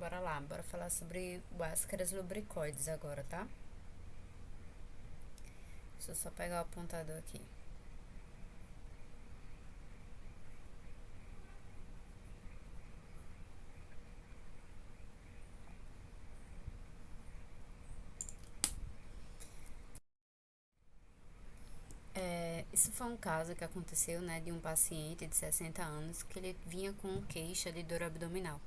Bora lá, bora falar sobre o Ascaris lubricoides agora, tá? Deixa eu só pegar o apontador aqui. Isso foi um caso que aconteceu, né, de um paciente de 60 anos que ele vinha com queixa de dor abdominal.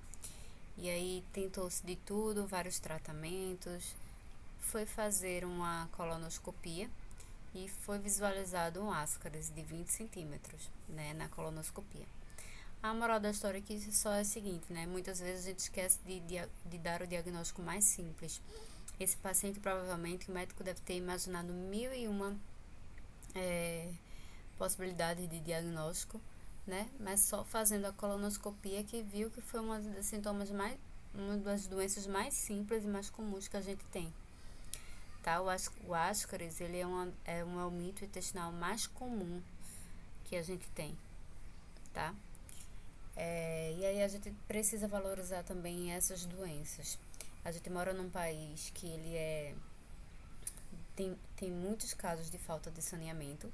E aí tentou-se de tudo, vários tratamentos, foi fazer uma colonoscopia e foi visualizado um ascaris de 20 centímetros, né, na colonoscopia. A moral da história aqui só é a seguinte, né? Muitas vezes a gente esquece de dar o diagnóstico mais simples. Esse paciente, provavelmente, o médico deve ter imaginado mil e uma possibilidades de diagnóstico, né? Mas só fazendo a colonoscopia que viu que foi uma das doenças mais simples e mais comuns que a gente tem. Tá? O ascaris, ele é um aumento intestinal mais comum que a gente tem, tá? E aí a gente precisa valorizar também essas doenças. A gente mora num país que tem muitos casos de falta de saneamento.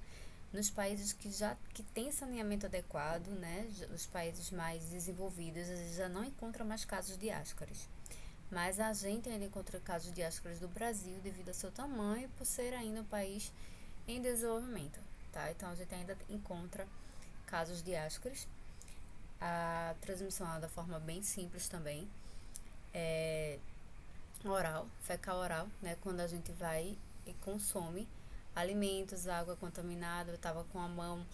Nos países que tem saneamento adequado, né, os países mais desenvolvidos, a gente já não encontra mais casos de ascaris. Mas a gente ainda encontra casos de ascaris do Brasil devido ao seu tamanho e por ser ainda um país em desenvolvimento, tá? Então a gente ainda encontra casos de ascaris. A transmissão é da forma bem simples também, oral, fecal oral, né? Quando a gente vai e consome alimentos, água contaminada, eu estava com a mão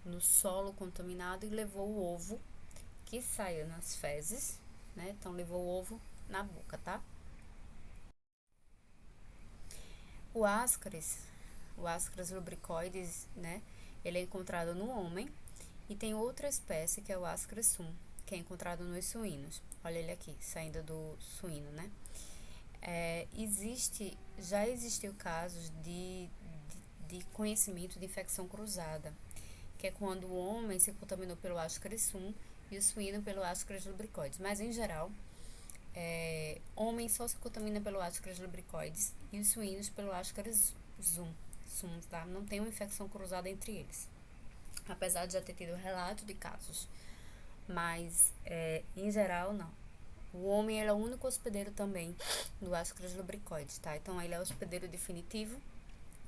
no solo contaminado e levou o ovo que saiu nas fezes, né? Então levou o ovo na boca, tá? O ascaris, o ascaris lubricoides, né? Ele é encontrado no homem e tem outra espécie que é o ascaris sum, que é encontrado nos suínos. Olha ele aqui, saindo do suíno, né? Já existiu casos de conhecimento de infecção cruzada, que é quando o homem se contaminou pelo ascaris sum e o suíno pelo ascaris lubricoides. Mas, em geral, homem só se contamina pelo ascaris lubricoides e os suínos pelo ascaris sum, tá? Não tem uma infecção cruzada entre eles, apesar de já ter tido relato de casos. Mas, em geral, não. O homem ele é o único hospedeiro também do ascaris lubricoides, tá? Então, ele é o hospedeiro definitivo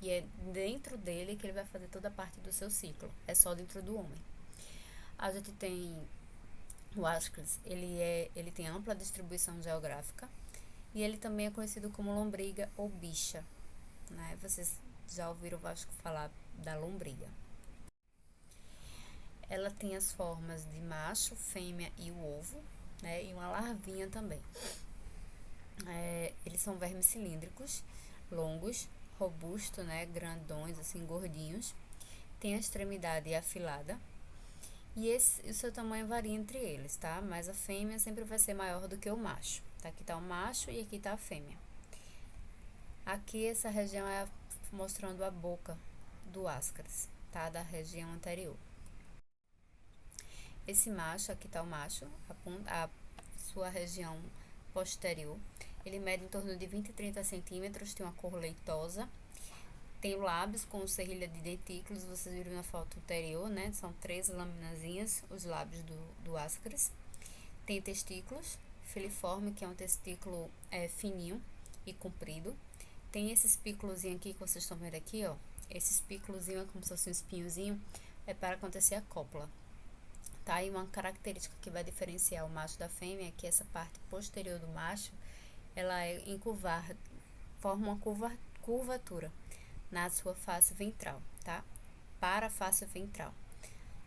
e é dentro dele que ele vai fazer toda a parte do seu ciclo. É só dentro do homem. A gente tem o ascaris, ele tem ampla distribuição geográfica e ele também é conhecido como lombriga ou bicha, né? Vocês já ouviram o Vasco falar da lombriga. Ela tem as formas de macho, fêmea e o ovo, né? E uma larvinha também. Eles são vermes cilíndricos, longos, robustos, né? Grandões, assim, gordinhos. Tem a extremidade afilada. E o seu tamanho varia entre eles, tá? Mas a fêmea sempre vai ser maior do que o macho. Tá? Aqui tá o macho e aqui tá a fêmea. Aqui essa região é mostrando a boca do ascaris, tá? Da região anterior. Esse macho, aqui tá o macho, a sua região posterior. Ele mede em torno de 20 a 30 centímetros, tem uma cor leitosa. Tem lábios com serrilha de dentículos, vocês viram na foto anterior, né? São 3 laminazinhas, os lábios do ascaris. Tem testículos, filiforme, que é um testículo fininho e comprido. Tem esse espículozinho aqui que vocês estão vendo aqui, ó. Esse espículozinho é como se fosse um espinhozinho, é para acontecer a cópula. Tá? E uma característica que vai diferenciar o macho da fêmea é que essa parte posterior do macho, ela é encurvada, forma uma curvatura na sua face ventral, tá? Para a face ventral.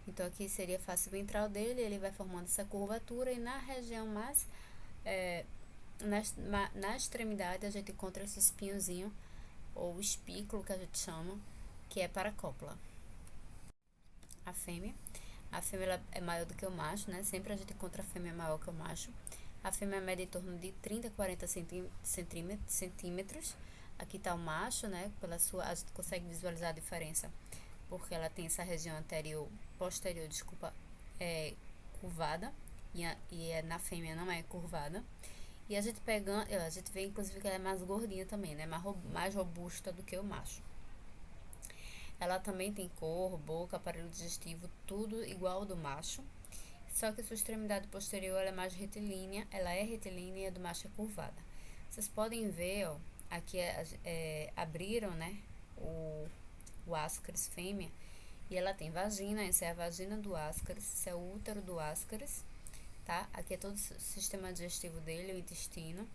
Então, aqui seria a face ventral dele, ele vai formando essa curvatura e na região mais... na extremidade a gente encontra esse espinhozinho, ou espículo que a gente chama, que é para a cópula. A fêmea ela é maior do que o macho, né? Sempre a gente encontra a fêmea maior que o macho. A fêmea mede em torno de 30 a 40 centímetros. Aqui está o macho, né? A gente consegue visualizar a diferença, porque ela tem essa região posterior, curvada. na fêmea não é curvada. E a gente vê inclusive que ela é mais gordinha também, né? Mais robusta do que o macho. Ela também tem cor, boca, aparelho digestivo, tudo igual ao do macho. Só que sua extremidade posterior ela é mais retilínea, e a do macho é curvada. Vocês podem ver, ó, aqui abriram, né, o ascaris fêmea, e ela tem vagina, essa é a vagina do ascaris, esse é o útero do ascaris, tá? Aqui é todo o sistema digestivo dele, o intestino.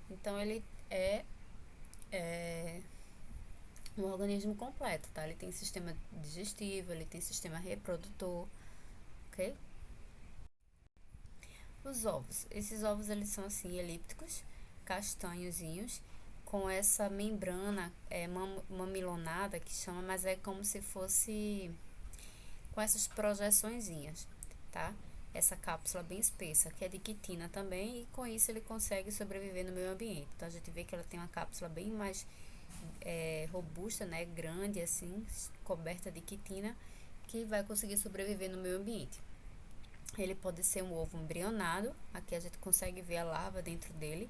Então ele é um organismo completo, tá? Ele tem sistema digestivo, ele tem sistema reprodutor, ok? Os ovos. Esses ovos, eles são assim, elípticos, castanhozinhos, com essa membrana mamilonada, que chama, mas é como se fosse com essas projeçõezinhas, tá? Essa cápsula bem espessa, que é de quitina também, e com isso ele consegue sobreviver no meio ambiente. Então a gente vê que ela tem uma cápsula bem mais robusta, né? Grande assim, coberta de quitina, que vai conseguir sobreviver no meio ambiente. Ele pode ser um ovo embrionado, aqui a gente consegue ver a larva dentro dele,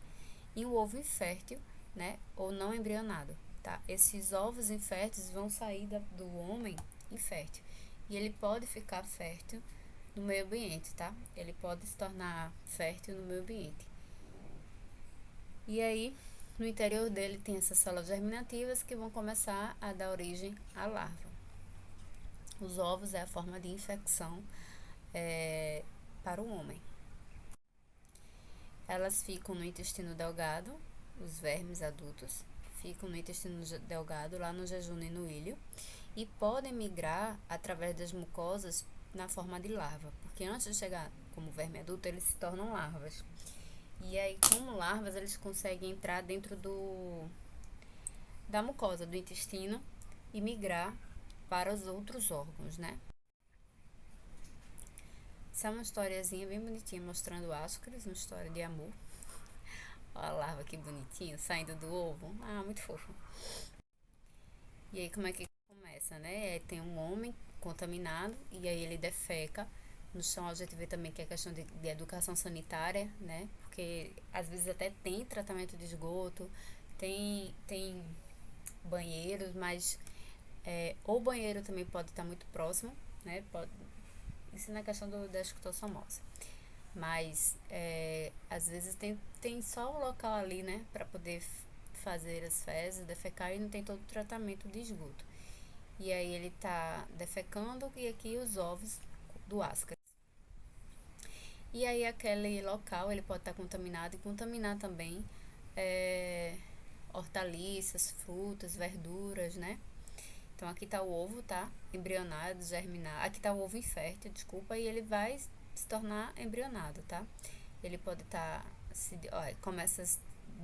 e um ovo infértil, né, ou não embrionado, tá? Esses ovos inférteis vão sair do homem infértil, e ele pode ficar fértil no meio ambiente, tá? Ele pode se tornar fértil no meio ambiente. E aí, no interior dele tem essas células germinativas que vão começar a dar origem à larva. Os ovos é a forma de infecção para o homem. Elas ficam no intestino delgado, os vermes adultos ficam no intestino delgado, lá no jejum e no ilho, e podem migrar através das mucosas na forma de larva, porque antes de chegar como verme adulto, eles se tornam larvas. E aí, como larvas, eles conseguem entrar dentro da mucosa do intestino e migrar para os outros órgãos, né? Essa é uma historiazinha bem bonitinha mostrando ascaris, uma história de amor. Olha a larva que bonitinha, saindo do ovo. Ah, muito fofo. E aí como é que começa, né? Tem um homem contaminado e aí ele defeca no chão. A gente vê também que é questão de educação sanitária, né? Porque às vezes até tem tratamento de esgoto, tem banheiros, mas o banheiro também pode estar muito próximo, né? Isso na questão da escutosomose. Mas às vezes tem só o local ali, né, para poder fazer as fezes, defecar, e não tem todo o tratamento de esgoto. E aí ele tá defecando e aqui os ovos do ascaris. E aí aquele local ele pode estar contaminado e contaminar também hortaliças, frutas, verduras, né? Então aqui tá o ovo, tá? Embrionado, germinado. Aqui tá o ovo infértil, desculpa, e ele vai se tornar embrionado, tá? Ele pode estar começa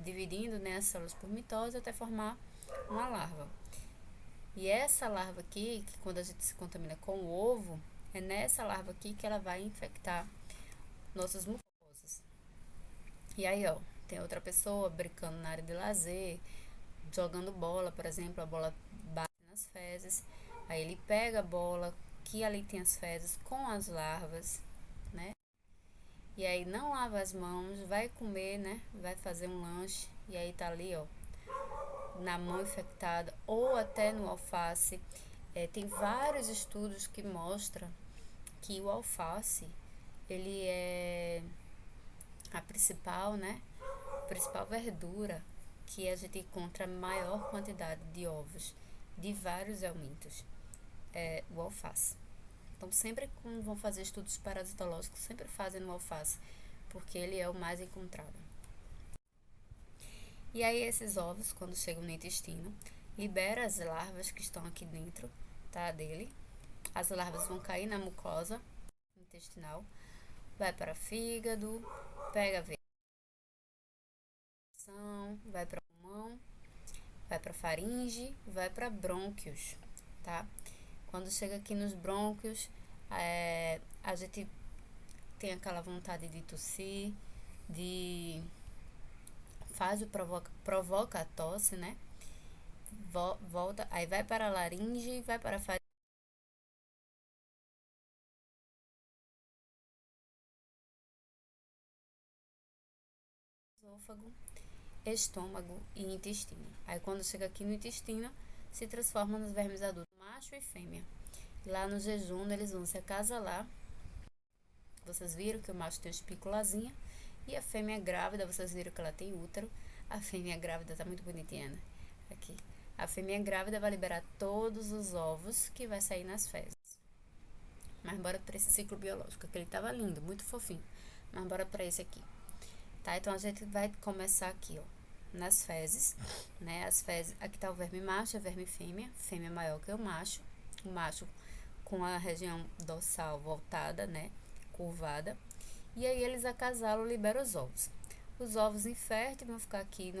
dividindo, né, as células por mitose até formar uma larva. E essa larva aqui, que quando a gente se contamina com o ovo, é nessa larva aqui que ela vai infectar nossas mucosas. E aí, ó, tem outra pessoa brincando na área de lazer, jogando bola, por exemplo, a bola bate nas fezes, aí ele pega a bola que ali tem as fezes com as larvas, né? E aí não lava as mãos, vai comer, né? Vai fazer um lanche e aí tá ali, ó, na mão infectada ou até no alface. Tem vários estudos que mostram que o alface, ele é a principal, né? A principal verdura que a gente encontra a maior quantidade de ovos de vários alimentos, é o alface. Então, sempre quando vão fazer estudos parasitológicos, sempre fazem no alface, porque ele é o mais encontrado. E aí, esses ovos, quando chegam no intestino, libera as larvas que estão aqui dentro, tá, dele. As larvas vão cair na mucosa intestinal, vai para fígado, pega a veia, vai para pulmão, vai para faringe, vai para brônquios, tá? Quando chega aqui nos brônquios, a gente tem aquela vontade de tossir, provoca a tosse, né? Volta, aí vai para a laringe, vai para a faringe, esôfago, estômago e intestino. Aí quando chega aqui no intestino, se transforma nos vermes adultos, macho e fêmea. Lá no jejum, eles vão se acasalar. Vocês viram que o macho tem uma espículazinha e a fêmea grávida, vocês viram que ela tem útero. A fêmea grávida tá muito bonitinha, né? Aqui. A fêmea grávida vai liberar todos os ovos que vai sair nas fezes. Mas bora para esse ciclo biológico, que ele tava lindo, muito fofinho. Mas bora para esse aqui. Tá? Então a gente vai começar aqui, ó, nas fezes, né? As fezes, aqui tá o verme macho e o verme fêmea. Fêmea maior que o macho com a região dorsal voltada, né? Curvada. E aí eles acasalam, liberam os ovos. Os ovos inférteis vão ficar aqui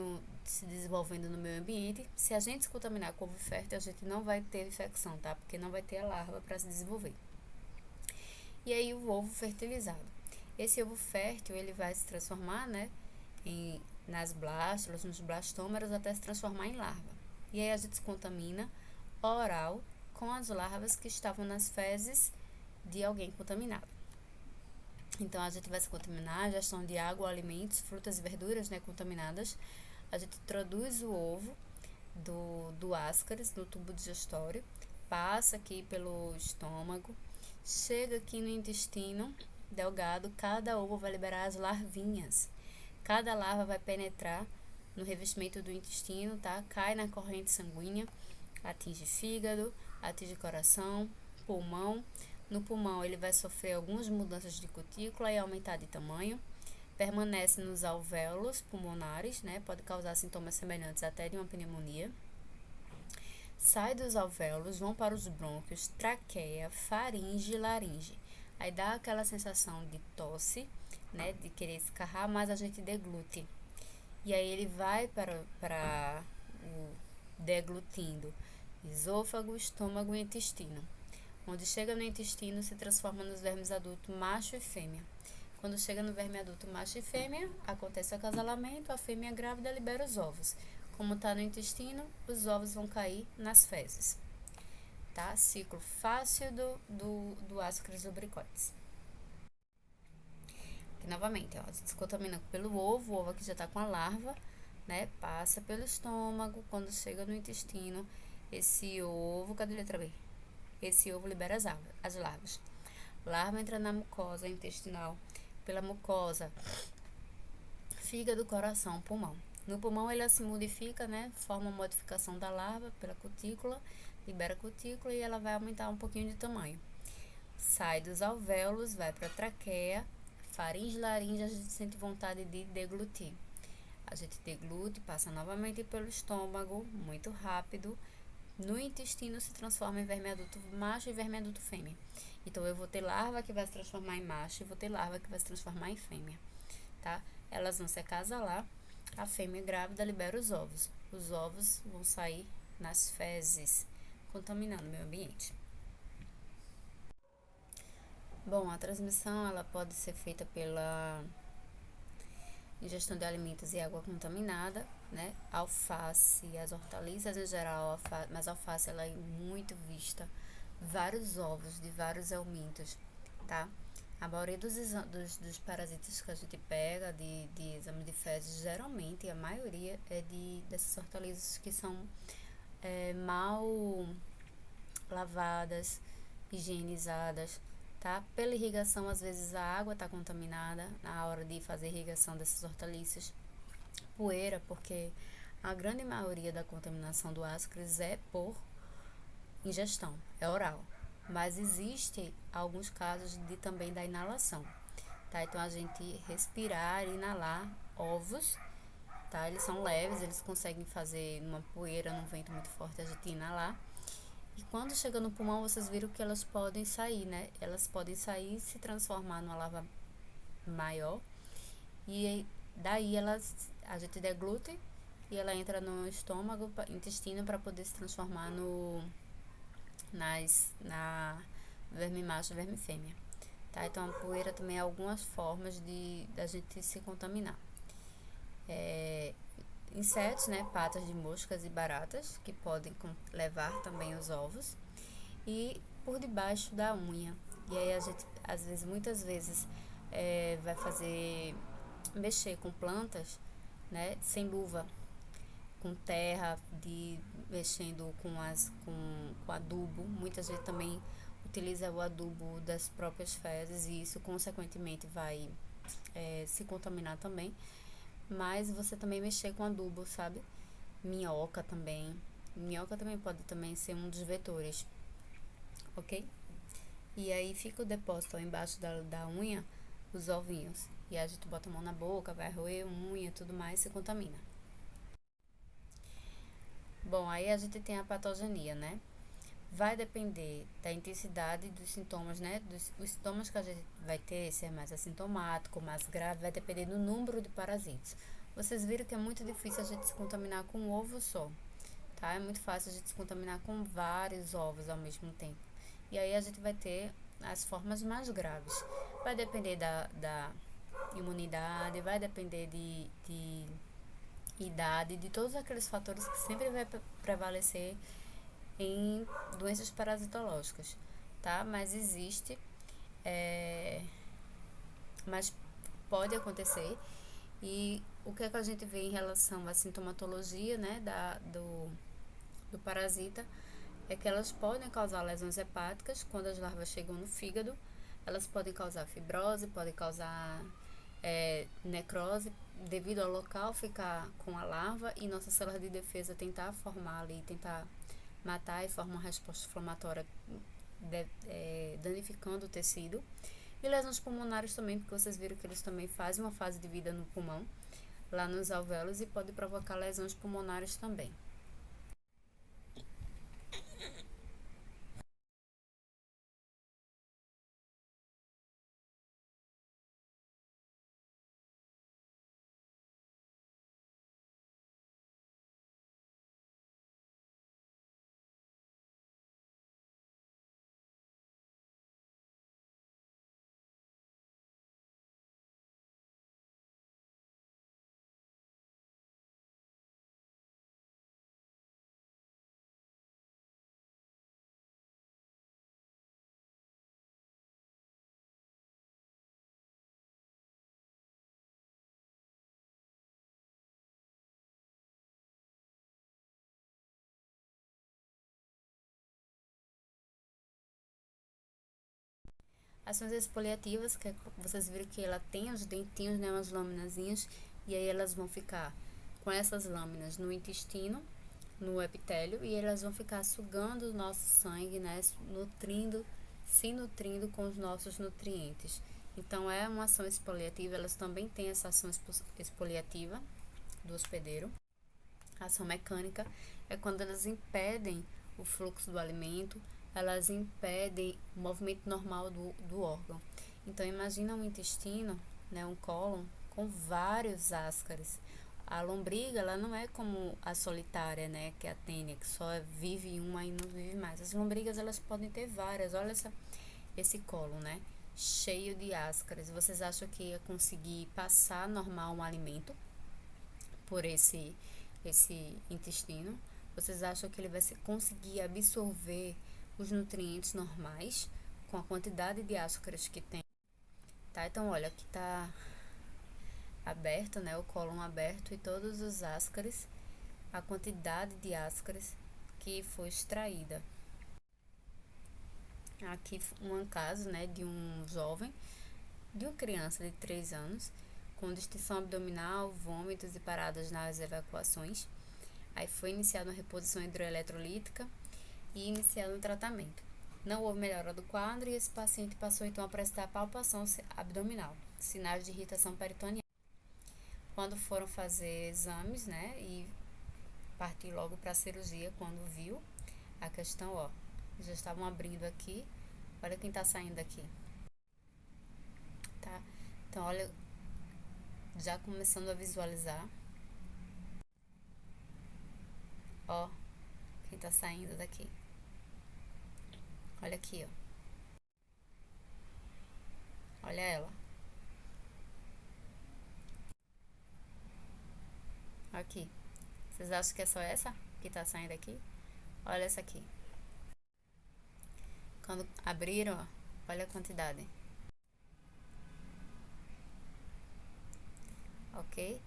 se desenvolvendo no meio ambiente. Se a gente se contaminar com ovo fértil, a gente não vai ter infecção, tá? Porque não vai ter a larva para se desenvolver. E aí o ovo fertilizado. Esse ovo fértil, ele vai se transformar, né, nas blástulas, nos blastômeros, até se transformar em larva. E aí a gente se contamina oral com as larvas que estavam nas fezes de alguém contaminado. Então a gente vai se contaminar, ingestão de água, alimentos, frutas e verduras, né, contaminadas. A gente introduz o ovo do ascaris no tubo digestório, passa aqui pelo estômago, chega aqui no intestino delgado, cada ovo vai liberar as larvinhas. Cada larva vai penetrar no revestimento do intestino, tá? Cai na corrente sanguínea, atinge fígado, atinge coração, pulmão. No pulmão ele vai sofrer algumas mudanças de cutícula e aumentar de tamanho. Permanece nos alvéolos pulmonares, né? Pode causar sintomas semelhantes até de uma pneumonia. Sai dos alvéolos, vão para os brônquios, traqueia, faringe e laringe. Aí dá aquela sensação de tosse, né? De querer escarrar, mas a gente deglute. E aí ele vai para o deglutindo esôfago, estômago e intestino. Onde chega no intestino, se transforma nos vermes adultos macho e fêmea. Quando chega no verme adulto macho e fêmea, acontece o acasalamento, a fêmea grávida libera os ovos. Como está no intestino, os ovos vão cair nas fezes. Tá? Ciclo fácil do Ascaris lubricoides. Aqui novamente, ó, a gente se contamina pelo ovo, o ovo aqui já está com a larva, né? Passa pelo estômago, quando chega no intestino, esse ovo, cadê a letra B? Esse ovo libera as larvas. Larva entra na mucosa intestinal, pela mucosa, fígado, coração, pulmão. No pulmão ela se modifica, né? Forma uma modificação da larva pela cutícula, libera a cutícula e ela vai aumentar um pouquinho de tamanho. Sai dos alvéolos, vai para a traqueia, faringe, laringe, a gente sente vontade de deglutir. A gente deglute, passa novamente pelo estômago, muito rápido. No intestino se transforma em verme adulto macho e verme adulto fêmea. Então eu vou ter larva que vai se transformar em macho e vou ter larva que vai se transformar em fêmea, tá? Elas vão se acasalar, a fêmea grávida libera os ovos. Os ovos vão sair nas fezes, contaminando o meio ambiente. Bom, a transmissão ela pode ser feita pela ingestão de alimentos e água contaminada, né? Alface, as hortaliças em geral, mas a alface ela é muito vista. Vários ovos de vários alimentos, tá? A maioria dos parasitas que a gente pega de exame de fezes, geralmente, a maioria é dessas hortaliças que são mal lavadas, higienizadas, tá? Pela irrigação, às vezes a água está contaminada na hora de fazer irrigação dessas hortaliças. Poeira, porque a grande maioria da contaminação do Ascaris é por ingestão, é oral. Mas existe alguns casos também da inalação, tá? Então a gente respirar e inalar ovos, tá? Eles são leves, eles conseguem fazer numa poeira, num vento muito forte, a gente inalar. E quando chega no pulmão, vocês viram que elas podem sair, né? Elas podem sair e se transformar numa larva maior. E daí a gente deglute e ela entra no estômago, intestino, para poder se transformar na verme macho e verme fêmea. Tá? Então a poeira também é algumas formas da gente se contaminar. Insetos, né, patas de moscas e baratas, que podem levar também os ovos, e por debaixo da unha. E aí a gente, muitas vezes, vai mexer com plantas, né, sem luva, com terra, mexendo com adubo. Muitas vezes também utiliza o adubo das próprias fezes e isso consequentemente vai se contaminar também. Mas você também mexer com adubo, sabe? Minhoca também. Minhoca também pode também ser um dos vetores, ok? E aí fica o depósito ó, embaixo da unha, os ovinhos. E aí a gente bota a mão na boca, vai roer unha e tudo mais, se contamina. Bom, aí a gente tem a patogenia, né? Vai depender da intensidade dos sintomas, né? Os sintomas que a gente vai ter, se é mais assintomático, mais grave, vai depender do número de parasitas. Vocês viram que é muito difícil a gente se contaminar com um ovo só, tá? É muito fácil a gente se contaminar com vários ovos ao mesmo tempo. E aí a gente vai ter as formas mais graves. Vai depender da imunidade, vai depender de idade, de todos aqueles fatores que sempre vai prevalecer em doenças parasitológicas, tá? Mas existe, é, mas pode acontecer. E o que é que a gente vê em relação à sintomatologia, né, do parasita, é que elas podem causar lesões hepáticas quando as larvas chegam no fígado, elas podem causar fibrose, podem causar necrose, devido ao local ficar com a larva e nossa célula de defesa tentar formar ali, tentar matar e formar uma resposta inflamatória danificando o tecido. E lesões pulmonares também, porque vocês viram que eles também fazem uma fase de vida no pulmão, lá nos alvéolos, e pode provocar lesões pulmonares também. Ações exfoliativas, que vocês viram que ela tem os dentinhos, né, umas laminazinhas, e aí elas vão ficar com essas lâminas no intestino, no epitélio, e elas vão ficar sugando o nosso sangue, né, se nutrindo com os nossos nutrientes. Então é uma ação exfoliativa, elas também têm essa ação exfoliativa do hospedeiro. A ação mecânica é quando elas impedem o fluxo do alimento, elas impedem o movimento normal do órgão. Então, imagina um intestino, né, um cólon, com vários ascaris. A lombriga, ela não é como a solitária, né, que é a tênia, que só vive uma e não vive mais. As lombrigas, elas podem ter várias. Olha esse cólon, né, cheio de ascaris. Vocês acham que ia conseguir passar normal um alimento por esse intestino? Vocês acham que ele vai conseguir absorver os nutrientes normais com a quantidade de ascaris que tem? Tá? Então, olha, aqui tá aberto, né? O cólon aberto e todos os ascaris, a quantidade de ascaris que foi extraída. Aqui um caso, né, de um jovem, de uma criança de 3 anos, com distensão abdominal, vômitos e paradas nas evacuações. Aí foi iniciada uma reposição hidroeletrolítica e iniciado um tratamento. Não houve melhora do quadro e esse paciente passou então a prestar palpação abdominal, sinais de irritação peritoneal. Quando foram fazer exames, né, e partir logo para a cirurgia, quando viu a questão, ó, já estavam abrindo aqui, olha quem tá saindo aqui, tá? Então, olha, já começando a visualizar, ó, quem tá saindo daqui. Olha aqui, ó. Olha ela. Aqui. Vocês acham que é só essa que tá saindo aqui? Olha essa aqui. Quando abriram, ó, olha a quantidade. Ok?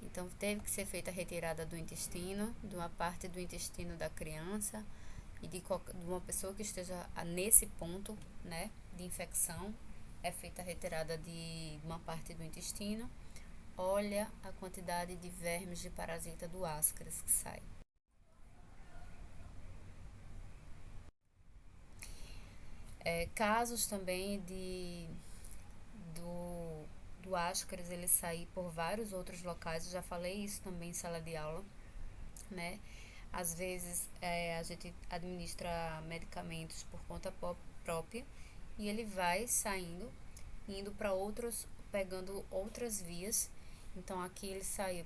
Então, teve que ser feita a retirada do intestino, de uma parte do intestino da criança e de uma pessoa que esteja nesse ponto, né, de infecção. É feita a retirada de uma parte do intestino. Olha a quantidade de vermes de parasita do Ascaris que sai. Casos também do Ascaris ele sair por vários outros locais. Eu já falei isso também em sala de aula, né? Às vezes a gente administra medicamentos por conta própria e ele vai saindo, indo para outros, pegando outras vias. Então aqui ele saiu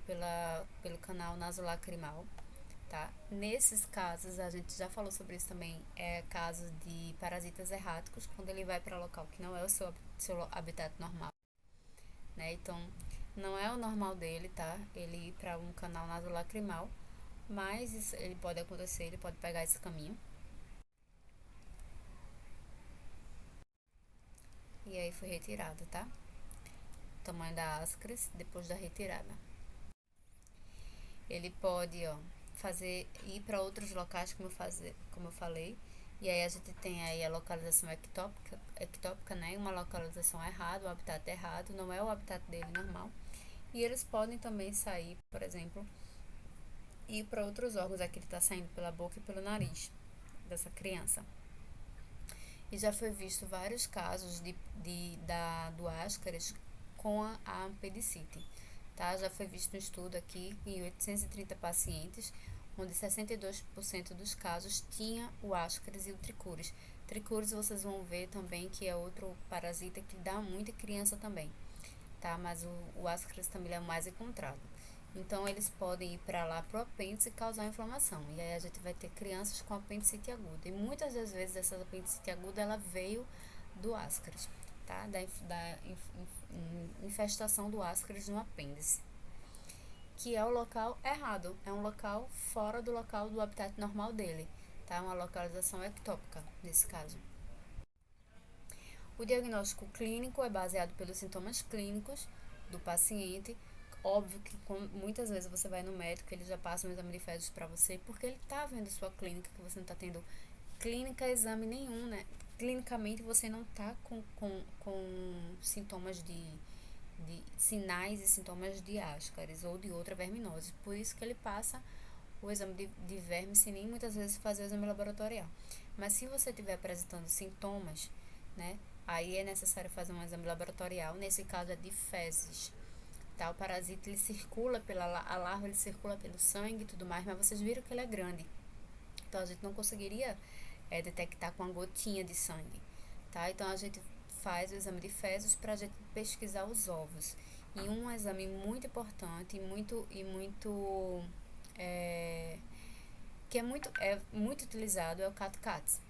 pelo canal nasolacrimal, tá? Nesses casos, a gente já falou sobre isso também, casos de parasitas erráticos, quando ele vai para local que não é o seu habitat normal, né? Então, não é o normal dele, tá? Ele ir para um canal nasolacrimal, mas isso, ele pode acontecer, ele pode pegar esse caminho. E aí foi retirado, tá? O tamanho da ascaris depois da retirada. Ele pode, ó, ir para outros locais, como eu falei. E aí a gente tem aí a localização ectópica, né? Uma localização errada, o habitat errado, não é o habitat dele normal. E eles podem também sair, por exemplo, ir para outros órgãos. Aqui ele está saindo pela boca e pelo nariz dessa criança. E já foi visto vários casos do Ascaris com a apendicite. Tá? Já foi visto um estudo aqui em 830 pacientes, onde 62% dos casos tinha o Ascaris e o Trichuris. Trichuris vocês vão ver também que é outro parasita que dá muito em criança também, tá? Mas o Ascaris também é o mais encontrado. Então, eles podem ir para lá pro apêndice e causar inflamação. E aí a gente vai ter crianças com apendicite aguda. E muitas das vezes essa apendicite aguda, ela veio do Ascaris, tá? Da infestação do Ascaris no apêndice. Que é o local errado. É um local fora do local do habitat normal dele, tá? Uma localização ectópica, nesse caso. O diagnóstico clínico é baseado pelos sintomas clínicos do paciente. Óbvio que muitas vezes você vai no médico, ele já passa um exame de fezes para você, porque ele tá vendo sua clínica, que você não tá tendo clínica, exame nenhum, né? Clinicamente você não tá com sintomas de sinais e sintomas de Ascaris ou de outra verminose. Por isso que ele passa o exame de verme sem nem muitas vezes fazer o exame laboratorial. Mas se você estiver apresentando sintomas, né? Aí é necessário fazer um exame laboratorial, nesse caso é de fezes, tá? O parasita ele circula a larva, ele circula pelo sangue e tudo mais, mas vocês viram que ele é grande. Então a gente não conseguiria detectar com uma gotinha de sangue, tá? Então a gente faz o exame de fezes para a gente pesquisar os ovos. E um exame muito importante que é muito utilizado é o CAT-CATS,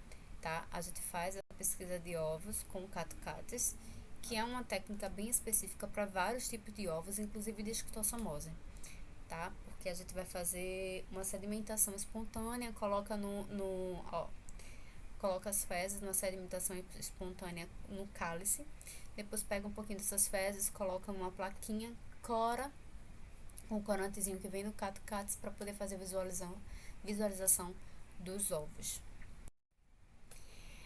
tá? A gente faz a pesquisa de ovos com o CAT-CATS, que é uma técnica bem específica para vários tipos de ovos, inclusive de esquistossomose, tá? Porque a gente vai fazer uma sedimentação espontânea, coloca as fezes numa sedimentação espontânea no cálice, depois pega um pouquinho dessas fezes, coloca numa plaquinha, cora com o corantezinho que vem no CAT-CATS para poder fazer visualização dos ovos.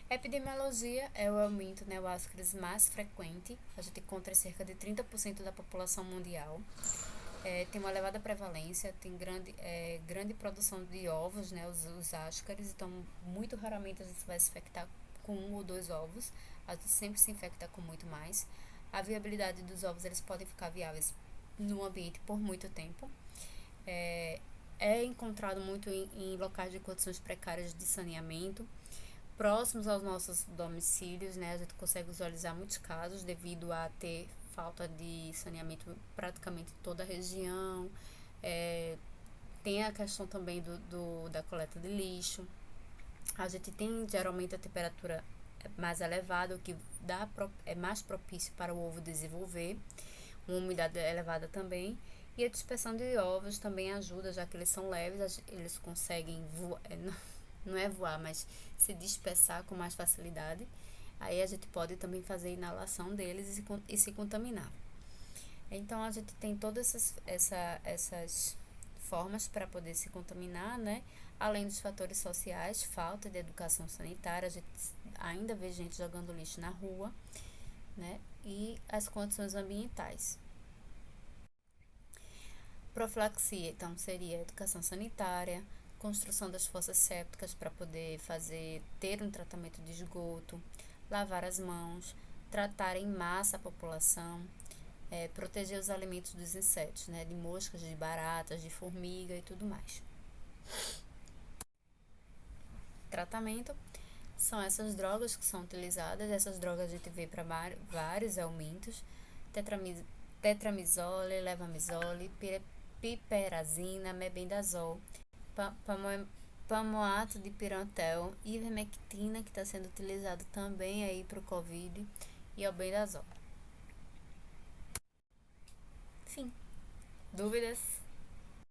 Epidemiologia é o aumento, né, o Ascaris mais frequente. A gente encontra cerca de 30% da população mundial. Tem uma elevada prevalência, tem grande produção de ovos, né, os Ascaris. Então, muito raramente a gente vai se infectar com um ou dois ovos. A gente sempre se infecta com muito mais. A viabilidade dos ovos, eles podem ficar viáveis no ambiente por muito tempo. É encontrado muito em locais de condições precárias de saneamento, próximos aos nossos domicílios, né? A gente consegue visualizar muitos casos devido a ter falta de saneamento praticamente em toda a região. Tem a questão também da coleta de lixo. A gente tem geralmente a temperatura mais elevada, o que é mais propício para o ovo desenvolver. Uma umidade elevada também. E a dispersão de ovos também ajuda, já que eles são leves, eles conseguem voar, não é voar, mas se dispersar com mais facilidade. Aí a gente pode também fazer inalação deles e se contaminar. Então, a gente tem todas essas formas para poder se contaminar, né? Além dos fatores sociais, falta de educação sanitária, a gente ainda vê gente jogando lixo na rua, né? E as condições ambientais. Profilaxia, então, seria educação sanitária, construção das fossas sépticas para poder ter um tratamento de esgoto, lavar as mãos, tratar em massa a população, proteger os alimentos dos insetos, né, de moscas, de baratas, de formiga e tudo mais. Tratamento são essas drogas que são utilizadas. Essas drogas a gente vê para vários aumentos: tetramizole, levamisole, piperazina, mebendazol, pamoato de pirantel, ivermectina, que está sendo utilizado também aí para o Covid, e albendazol. Fim. Dúvidas?